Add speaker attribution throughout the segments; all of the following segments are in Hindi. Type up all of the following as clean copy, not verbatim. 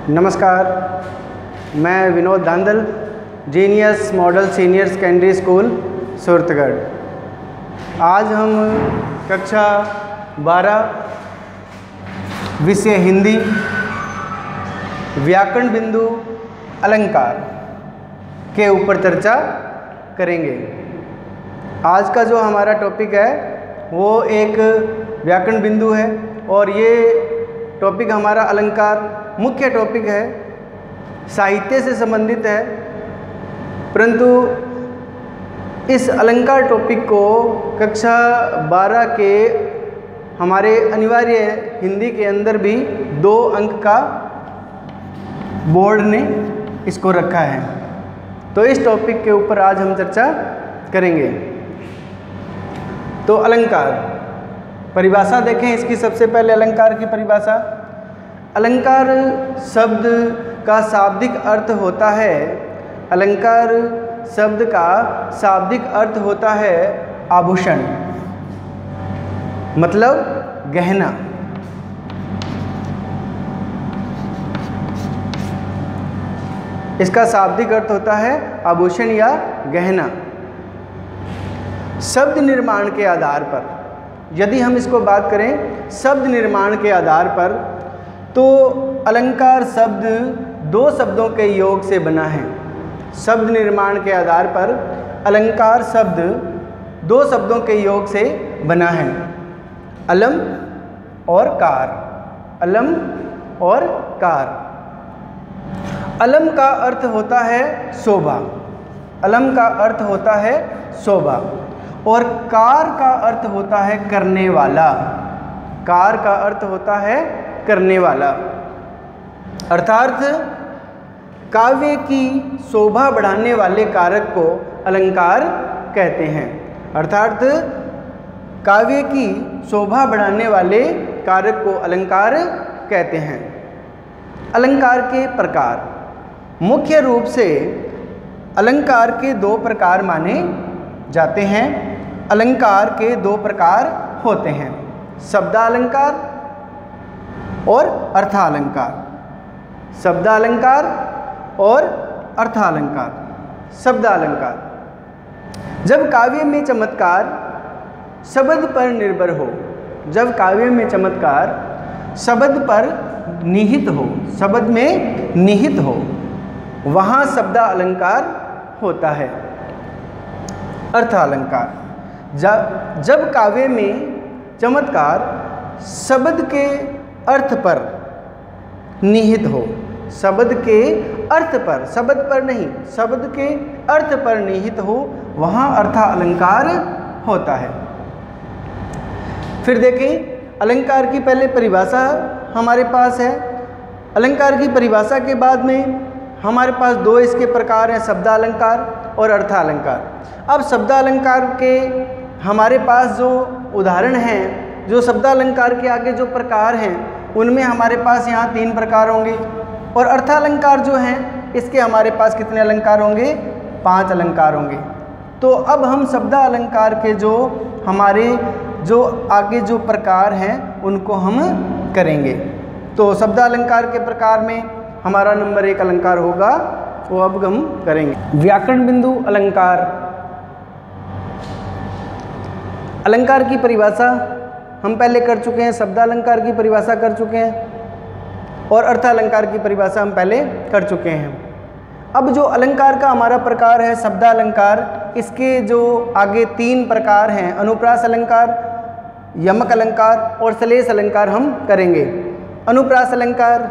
Speaker 1: नमस्कार, मैं Vinod Dhandhal, genius model senior secondary school Suratgarh. आज हम कक्षा 12 विषय हिंदी व्याकरण बिंदु अलंकार के ऊपर चर्चा करेंगे। आज का जो हमारा टॉपिक है वो एक व्याकरण बिंदु है और ये टॉपिक हमारा अलंकार मुख्य टॉपिक है, साहित्य से संबंधित है। परंतु इस अलंकार टॉपिक को कक्षा 12 के हमारे अनिवार्य हिंदी के अंदर भी 2 अंक का बोर्ड ने इसको रखा है। तो इस टॉपिक के ऊपर आज हम चर्चा करेंगे। तो अलंकार परिभाषा देखें इसकी। सबसे पहले अलंकार की परिभाषा। अलंकार शब्द का शाब्दिक अर्थ होता है, अलंकार शब्द का शाब्दिक अर्थ होता है आभूषण, मतलब गहना। इसका शाब्दिक अर्थ होता है आभूषण या गहना। शब्द निर्माण के आधार पर यदि हम इसको बात करें, शब्द निर्माण के आधार पर, तो अलंकार शब्द 2 शब्दों के योग से बना है। शब्द निर्माण के आधार पर अलंकार शब्द 2 शब्दों के योग से बना है, अलम और कार। अलम और कार। अलम का अर्थ होता है शोभा, अलम का अर्थ होता है शोभा, और कार का अर्थ होता है करने वाला। कार का अर्थ होता है करने वाला। अर्थात काव्य की शोभा बढ़ाने वाले कारक को अलंकार कहते हैं। अर्थात काव्य की शोभा बढ़ाने वाले कारक को अलंकार कहते हैं। अलंकार के प्रकार। मुख्य रूप से अलंकार के 2 प्रकार माने जाते हैं। अलंकार के 2 प्रकार होते हैं, शब्दालंकार और अर्थालंकार। शब्दालंकार और अर्थालंकार। शब्दालंकार, जब काव्य में चमत्कार शब्द पर निर्भर हो, जब काव्य में चमत्कार शब्द पर निहित हो, शब्द में निहित हो, वहाँ शब्दालंकार होता है। अर्थालंकार, जब काव्य में चमत्कार शब्द के अर्थ पर निहित हो, शब्द के अर्थ पर, शब्द पर नहीं, शब्द के अर्थ पर निहित हो, वहाँ अर्थालंकार होता है। फिर देखें अलंकार की पहले परिभाषा हमारे पास है। अलंकार की परिभाषा के बाद में हमारे पास 2 इसके प्रकार हैं, शब्दालंकार और अर्थालंकार। अब शब्दालंकार के हमारे पास जो उदाहरण हैं, जो शब्दालंकार के आगे जो प्रकार हैं, उनमें हमारे पास यहाँ 3 प्रकार होंगे। और अर्थालंकार जो हैं, इसके हमारे पास कितने अलंकार होंगे? 5 अलंकार होंगे। तो अब हम शब्दालंकार के जो हमारे जो आगे जो प्रकार हैं उनको हम करेंगे। तो शब्दालंकार के प्रकार में हमारा नंबर 1 अलंकार होगा, वो अब हम करेंगे। व्याकरण बिंदु अलंकार। अलंकार की परिभाषा हम पहले कर चुके हैं, शब्दालंकार की परिभाषा कर चुके हैं और अर्थालंकार की परिभाषा हम पहले कर चुके हैं। अब जो अलंकार का हमारा प्रकार है शब्दालंकार, इसके जो आगे 3 प्रकार हैं, अनुप्रास अलंकार, यमक अलंकार और श्लेष अलंकार हम करेंगे। अनुप्रास अलंकार,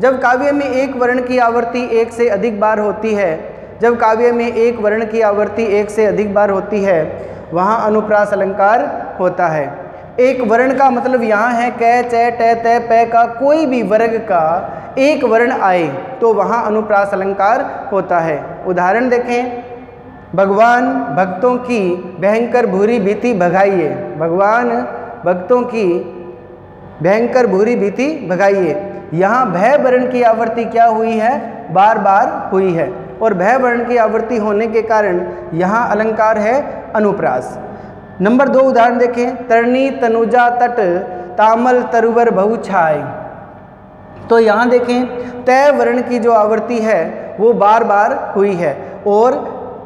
Speaker 1: जब काव्य में एक वर्ण की आवृत्ति 1 से अधिक बार होती है, जब काव्य में एक वर्ण की आवृत्ति 1 से अधिक बार होती है, वहाँ अनुप्रास अलंकार होता है। एक वर्ण का मतलब यहाँ है कै, चै, टै, तै, पै का कोई भी वर्ग का एक वर्ण आए तो वहाँ अनुप्रास अलंकार होता है। उदाहरण देखें, भगवान भक्तों की भयंकर भूरी भीति भगाइए। भगवान भक्तों की भयंकर भूरी भीति भगाइए। यहाँ भय वर्ण की आवृत्ति क्या हुई है? बार बार हुई है, और भय वर्ण की आवृत्ति होने के कारण यहाँ अलंकार है अनुप्रास। नंबर 2 उदाहरण देखें, तरणी तनुजा तट तामल तरुवर बहु छाय। तो यहाँ देखें तय वर्ण की जो आवृत्ति है वो बार बार हुई है, और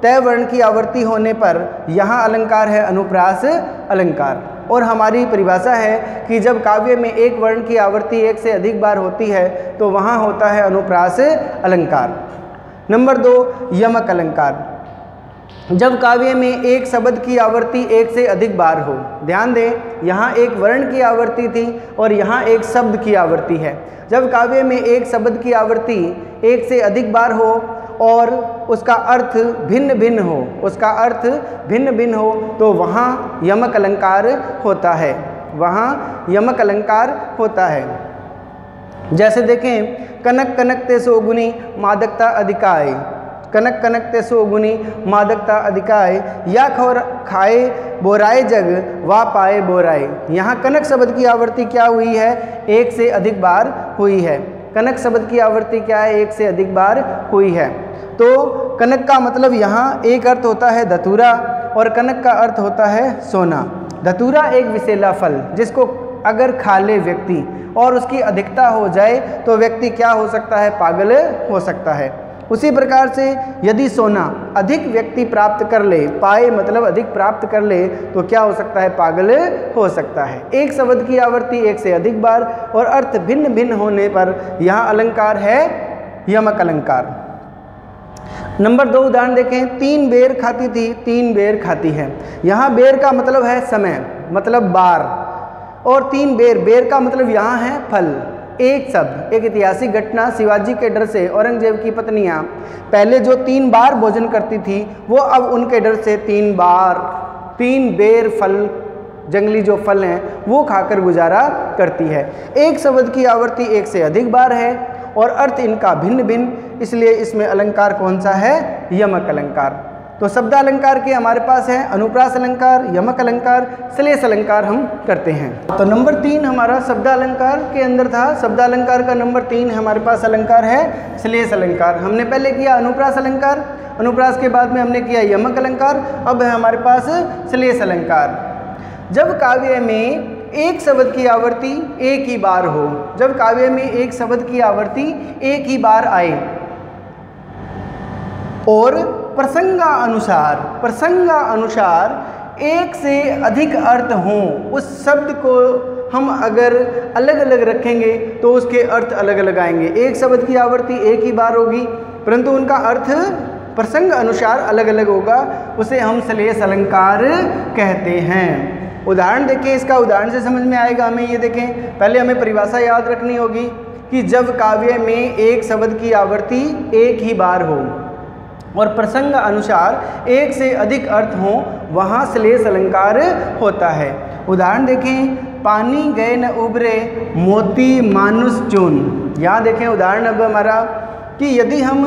Speaker 1: तय वर्ण की आवृत्ति होने पर यहाँ अलंकार है अनुप्रास अलंकार। और हमारी परिभाषा है कि जब काव्य में एक वर्ण की आवृत्ति एक से अधिक बार होती है तो वहाँ होता है अनुप्रास अलंकार। नंबर 2, यमक अलंकार। जब काव्य में एक शब्द की आवृत्ति एक से अधिक बार हो। ध्यान दें, यहाँ एक वर्ण की आवृत्ति थी और यहाँ एक शब्द की आवृत्ति है। जब काव्य में एक शब्द की आवृत्ति एक से अधिक बार हो और उसका अर्थ भिन्न भिन्न हो तो वहाँ यमक अलंकार होता है, वहाँ यमक अलंकार होता है। जैसे देखें, कनक कनक ते सोगुनी मादकता अधिकाय, कनक कनक ते सोगुनी मादकता अधिकाय, या खौर खाए बोराए जग वा पाए बोराए। यहाँ कनक शब्द की आवृत्ति क्या हुई है? एक से अधिक बार हुई है। कनक शब्द की आवृत्ति क्या है? एक से अधिक बार हुई है। तो कनक का मतलब यहाँ एक अर्थ होता है धतूरा और कनक का अर्थ होता है सोना। धतूरा एक विषैला फल जिसको अगर खा ले व्यक्ति और उसकी अधिकता हो जाए तो व्यक्ति क्या हो सकता है? पागल हो सकता है। उसी प्रकार से यदि सोना अधिक व्यक्ति प्राप्त कर ले, पाए मतलब अधिक प्राप्त कर ले, तो क्या हो सकता है? पागल हो सकता है। एक शब्द की आवृत्ति एक से अधिक बार और अर्थ भिन्न भिन्न होने पर यहाँ अलंकार है यमक अलंकार। नंबर 2 उदाहरण देखें, 3 बेर खाती थी 3 बेर खाती है। यहाँ बेर का मतलब है समय, मतलब बार, और 3 बेर, बेर का मतलब यहाँ है फल। एक शब्द, एक ऐतिहासिक घटना, शिवाजी के डर से औरंगजेब की पत्नियां पहले जो 3 बार भोजन करती थी वो अब उनके डर से 3 बेर फल, जंगली जो फल हैं वो खाकर गुजारा करती है। एक शब्द की आवृत्ति एक से अधिक बार है और अर्थ इनका भिन्न भिन्न, इसलिए इसमें अलंकार कौन सा है? यमक अलंकार। तो शब्दालंकार के हमारे पास है अनुप्रास अलंकार, यमक अलंकार, श्लेष अलंकार हम करते हैं। तो नंबर 3 हमारा शब्दालंकार के अंदर था। शब्दालंकार का नंबर 3 हमारे पास अलंकार है श्लेष अलंकार। हमने पहले किया अनुप्रास अलंकार, अनुप्रास के बाद में हमने किया यमक अलंकार, अब है हमारे पास श्लेष अलंकार। जब काव्य में एक शब्द की आवृत्ति एक ही बार हो, जब काव्य में एक शब्द की आवृत्ति एक ही बार आए और प्रसंगानुसार एक से अधिक अर्थ हों, उस शब्द को हम अगर अलग अलग रखेंगे तो उसके अर्थ अलग अलग आएंगे। एक शब्द की आवृत्ति एक ही बार होगी परंतु उनका अर्थ प्रसंग अनुसार अलग अलग होगा, उसे हम श्लेष अलंकार कहते हैं। उदाहरण देखें, इसका उदाहरण से समझ में आएगा हमें। ये देखें, पहले हमें परिभाषा याद रखनी होगी कि जब काव्य में एक शब्द की आवृत्ति एक ही बार हो और प्रसंग अनुसार एक से अधिक अर्थ हो, वहाँ श्लेष अलंकार होता है। उदाहरण देखें, पानी गए न उबरे मोती मानुष चून। यहाँ देखें उदाहरण अब हमारा कि यदि हम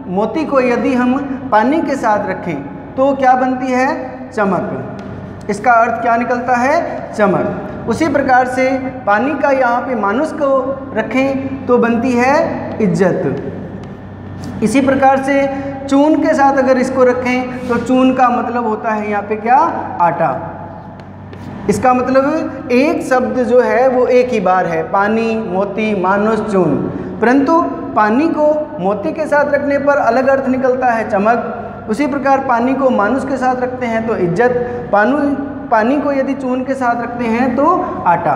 Speaker 1: मोती को यदि हम पानी के साथ रखें तो क्या बनती है? चमक। इसका अर्थ क्या निकलता है? चमक। उसी प्रकार से पानी का यहाँ पे मानुष को रखें तो बनती है इज्जत। इसी प्रकार से चून के साथ अगर इसको रखें तो चून का मतलब होता है यहाँ पे क्या? आटा। इसका मतलब एक शब्द जो है वो एक ही बार है, पानी, मोती, मानुष, चून, परंतु पानी को मोती के साथ रखने पर अलग अर्थ निकलता है चमक। उसी प्रकार पानी को मानुष के साथ रखते हैं तो इज्जत, पानी को यदि चून के साथ रखते हैं तो आटा।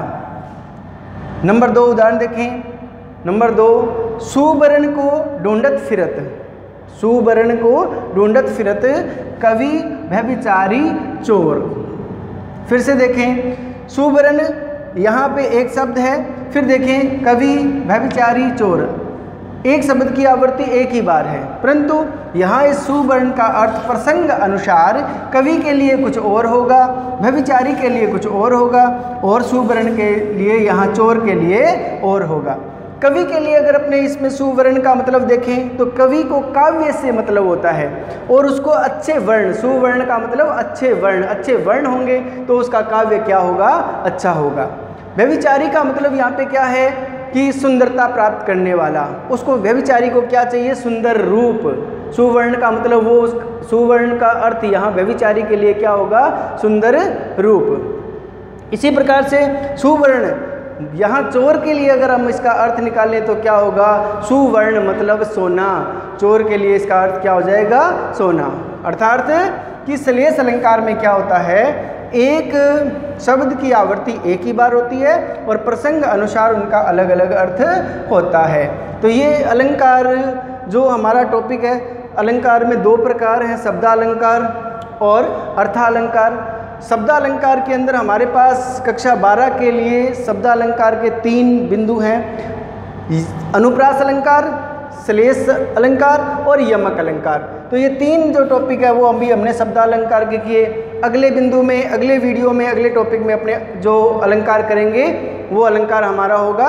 Speaker 1: नंबर 2 उदाहरण देखें। नंबर 2, सुवर्ण को ढूंढत फिरत, सुवर्ण को ढूंढत फिरत कवि व्यभिचारी चोर। फिर से देखें, सुवर्ण यहाँ पे एक शब्द है, फिर देखें कवि व्यभिचारी चोर, एक शब्द की आवृत्ति एक ही बार है, परंतु यहाँ इस सुवर्ण का अर्थ प्रसंग अनुसार कवि के लिए कुछ और होगा, व्यभिचारी के लिए कुछ और होगा और सुवर्ण के लिए यहाँ चोर के लिए और होगा। कवि के लिए अगर अपने इसमें सुवर्ण का मतलब देखें तो कवि को काव्य से मतलब होता है और उसको अच्छे वर्ण, सुवर्ण का मतलब अच्छे वर्ण होंगे तो उसका काव्य क्या होगा? अच्छा होगा। व्यभिचारी का मतलब यहाँ पे क्या है कि सुंदरता प्राप्त करने वाला, उसको व्यभिचारी को क्या चाहिए? सुंदर रूप। सुवर्ण का मतलब वो, सुवर्ण का अर्थ यहाँ व्यभिचारी के लिए क्या होगा? सुंदर रूप। इसी प्रकार से सुवर्ण यहाँ चोर के लिए अगर हम इसका अर्थ निकालें तो क्या होगा? सुवर्ण मतलब सोना। चोर के लिए इसका अर्थ क्या हो जाएगा? सोना। अर्थात कि श्लेष अलंकार में क्या होता है, एक शब्द की आवृत्ति एक ही बार होती है और प्रसंग अनुसार उनका अलग अलग अर्थ होता है। तो ये अलंकार जो हमारा टॉपिक है, अलंकार में दो प्रकार हैं, शब्दालंकार और अर्थालंकार। शब्दालंकार के अंदर हमारे पास कक्षा 12 के लिए शब्दालंकार के 3 बिंदु हैं, अनुप्रास अलंकार, श्लेष अलंकार और यमक अलंकार। तो ये 3 जो टॉपिक है वो अभी हमने शब्दालंकार के किए। अगले बिंदु में, अगले वीडियो में, अगले टॉपिक में अपने जो अलंकार करेंगे वो अलंकार हमारा होगा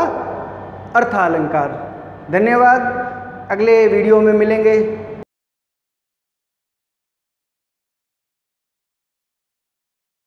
Speaker 1: अर्थालंकार। धन्यवाद, अगले वीडियो में मिलेंगे।